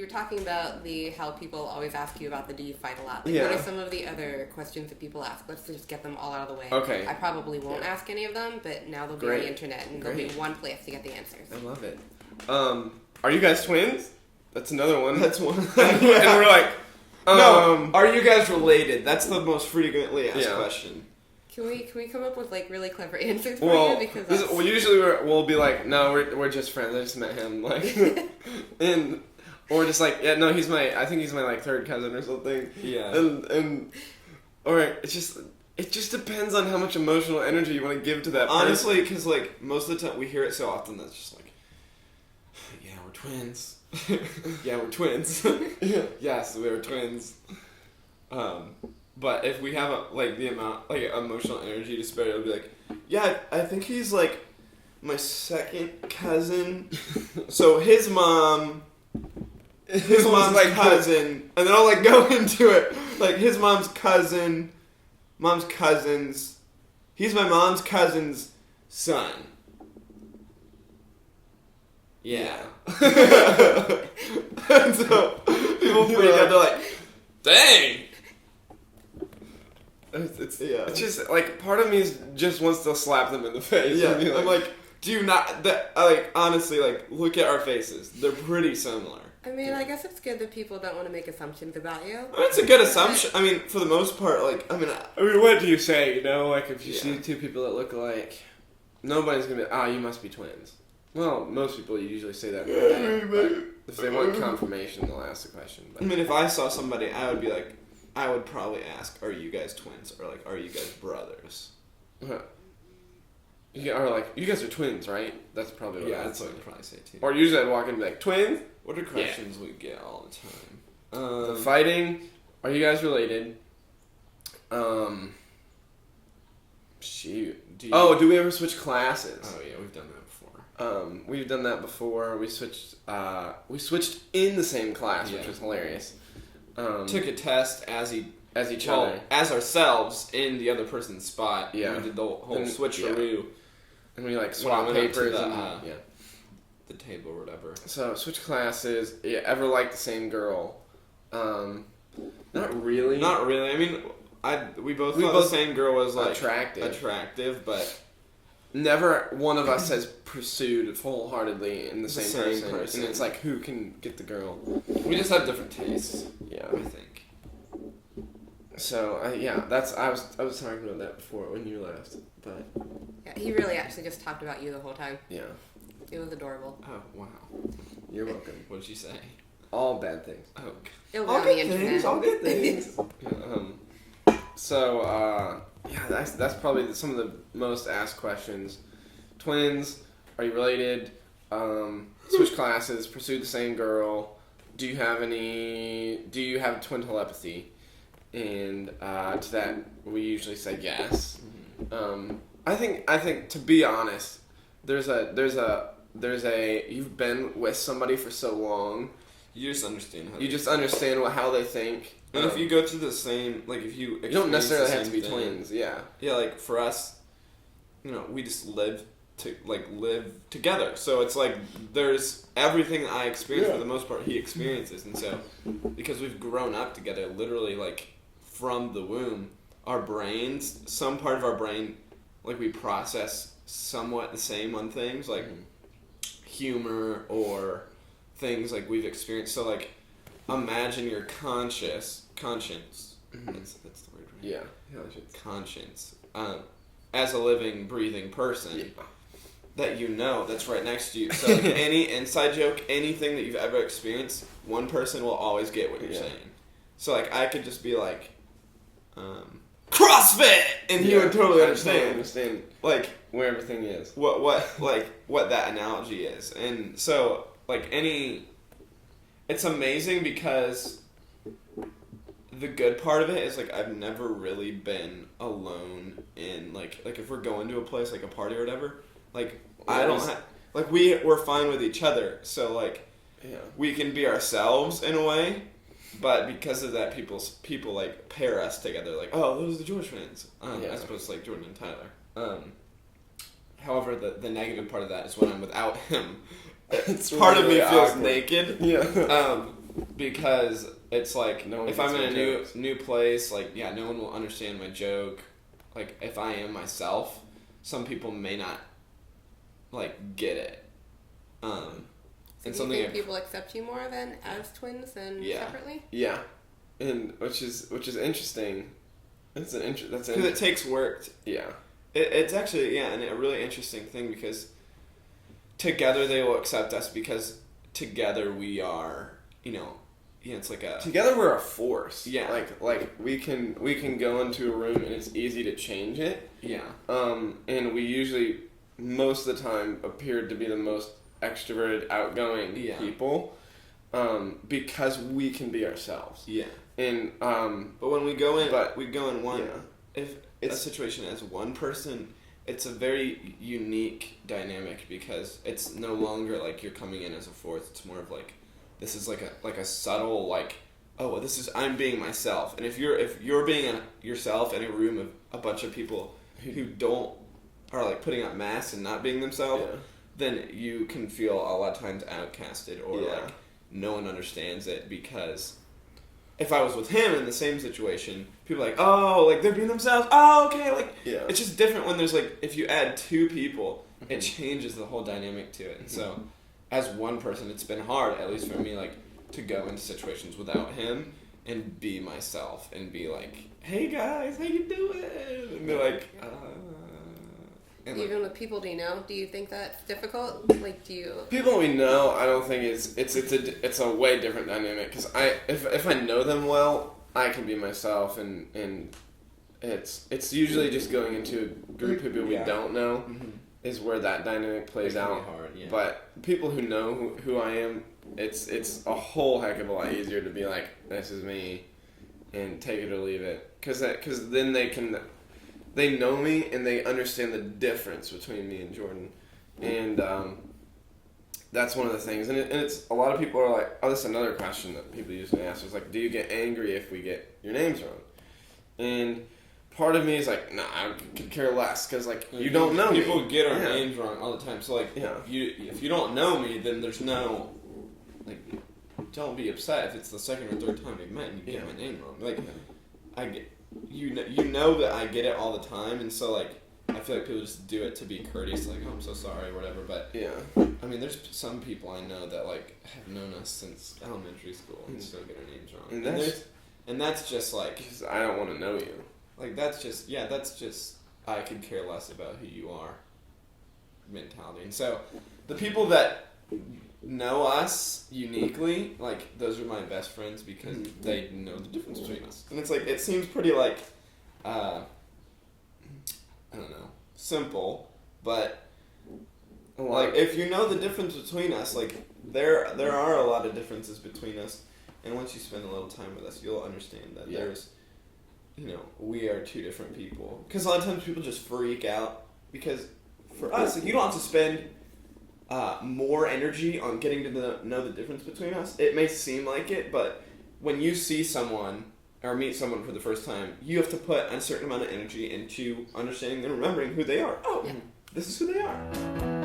talking about how people always ask you about do you fight a lot? Like, Yeah. What are some of the other questions that people ask? Let's just get them all out of the way. Okay. I probably won't ask any of them, but now they'll be on the internet, and there'll be one place to get the answers. I love it. Are you guys twins? That's another one. That's one. And we're like, no. Are you guys related? That's the most frequently asked question. Can we come up with like really clever answers for well, you? Because usually we'll be like, no, we're just friends. I just met him, like, and or just like, yeah, no, I think he's my like third cousin or something. Yeah. And or it just depends on how much emotional energy you want to give to that person. Honestly, because like most of the time we hear it so often that's just like, yeah, we're twins. Yeah, we're twins. Yes, we're twins. But if we have the amount like emotional energy to spare, it'll be like, yeah, I think he's like my second cousin. So his mom's like cousin, and then I'll like go into it like his mom's cousins. He's my mom's cousin's son. Yeah. And so people freak out. They're like, dang. It's just like part of me just wants to slap them in the face. Yeah, like, I'm like, do you not? Honestly, like, look at our faces. They're pretty similar. I mean, I guess it's good that people don't want to make assumptions about you. I mean, it's a good assumption. I mean, for the most part, like, I mean, what do you say? You know, like if you see two people that look alike, nobody's gonna be, you must be twins. Well, most people usually say that. But if they want confirmation, they'll ask the question. But. I mean, if I saw somebody, I would be like, I would probably ask, are you guys twins? Or like, are you guys brothers? Or like, you guys are twins, right? That's probably what that's what I'd probably say too. Or usually I'd walk in and be like, twins? What are questions we get all the time? The fighting, are you guys related? Shoot. Do we ever switch classes? Oh yeah, we've done that before. We've done that before. We switched in the same class, which was hilarious. Took a test as each other. As ourselves in the other person's spot. Yeah. We did the whole switcheroo. Yeah. And we like swapped papers the table or whatever. So switch classes. Yeah, ever liked the same girl? Not really. Not really. I mean, we both thought the same girl was like attractive, but never one of us has pursued full-heartedly in the same person. And it's like, who can get the girl? We just have different tastes. Yeah, I think. So I was talking about that before when you left, but yeah, he really actually just talked about you the whole time. Yeah, it was adorable. Oh wow, you're welcome. What did she say? All bad things. Oh, it'll be on the internet. All good things. That's probably some of the most asked questions. Twins, are you related? Switch classes, pursue the same girl. Do you have twin telepathy? And to that we usually say yes. I think to be honest, there's a you've been with somebody for so long, you just understand how they think. And if you go through the same, like if you don't necessarily have to be twins. Yeah, like for us, we just live together. So it's like there's everything I experience for the most part he experiences, and so because we've grown up together, literally like from the womb, our brains, some part of our brain, like we process somewhat the same on things like humor or things like we've experienced. So like imagine your conscience. That's the word, right? Yeah, conscience. As a living, breathing person that that's right next to you. So like any inside joke, anything that you've ever experienced, one person will always get what you're saying. So like I could just be like, CrossFit, and he would totally understand like where everything is. What that analogy is, and so like it's amazing because the good part of it is like I've never really been alone in like if we're going to a place like a party or whatever, like I don't have like we're fine with each other, so like we can be ourselves in a way, but because of that people like pair us together, like, oh, those are the George fans, as opposed to like Jordan and Tyler. However, the negative part of that is when I'm without him. Part of me feels naked. because it's like if I'm in a new place, like no one will understand my joke. Like if I am myself, some people may not like get it. And do you think people accept you more than as twins than separately? Yeah, and which is interesting. That's because it takes work. Yeah, it's actually and a really interesting thing because together they will accept us because together we are it's like together we're a force. Yeah, like we can go into a room and it's easy to change it. Yeah. And we usually most of the time appeared to be the most extroverted, outgoing people, because we can be ourselves. Yeah. And but when we go in one. Yeah. If it's a situation as one person, it's a very unique dynamic because it's no longer like you're coming in as a fourth. It's more of like this is like a subtle I'm being myself. And if you're being yourself in a room of a bunch of people who are like putting up masks and not being themselves. Yeah. Then you can feel a lot of times outcasted or like no one understands it because if I was with him in the same situation, people are like, oh, like they're being themselves. Oh, okay. Like it's just different when there's like, if you add two people, it changes the whole dynamic to it. And so as one person, it's been hard, at least for me, like to go into situations without him and be myself and be like, hey guys, how you doing? And be like, even with people do you think that's difficult? Like, do you... People we know, I don't think it's a way different dynamic because if I know them well, I can be myself and it's usually just going into a group of people we don't know is where that dynamic plays out. Hard, yeah. But people who know who I am, it's a whole heck of a lot easier to be like, this is me, and take it or leave it, because then they know me and they understand the difference between me and Jordan, and that's one of the things. And it's a lot of people are like, oh, this is another question that people usually ask is like, do you get angry if we get your names wrong? And part of me is like, nah, I could care less because like you don't know me. People get our names wrong all the time. So like, if you don't know me, then there's no like, don't be upset if it's the second or third time we've met and you get my name wrong. Like, I get. You know that I get it all the time, and so like I feel like people just do it to be courteous, like, oh, I'm so sorry, or whatever. But I mean, there's some people I know that like have known us since elementary school and still get our names wrong. And that's just like, I don't want to know you. Like that's just I could care less about who you are mentality. And so the people that know us uniquely, like those are my best friends because they know the difference between us. And it's like, it seems pretty like I don't know, simple, but like if you know the difference between us, like there are a lot of differences between us, and once you spend a little time with us, you'll understand that there's we are two different people. Because a lot of times people just freak out because for us, like, you don't have to spend more energy on getting to know the difference between us. It may seem like it, but when you see someone or meet someone for the first time, you have to put a certain amount of energy into understanding and remembering who they are. Oh, this is who they are.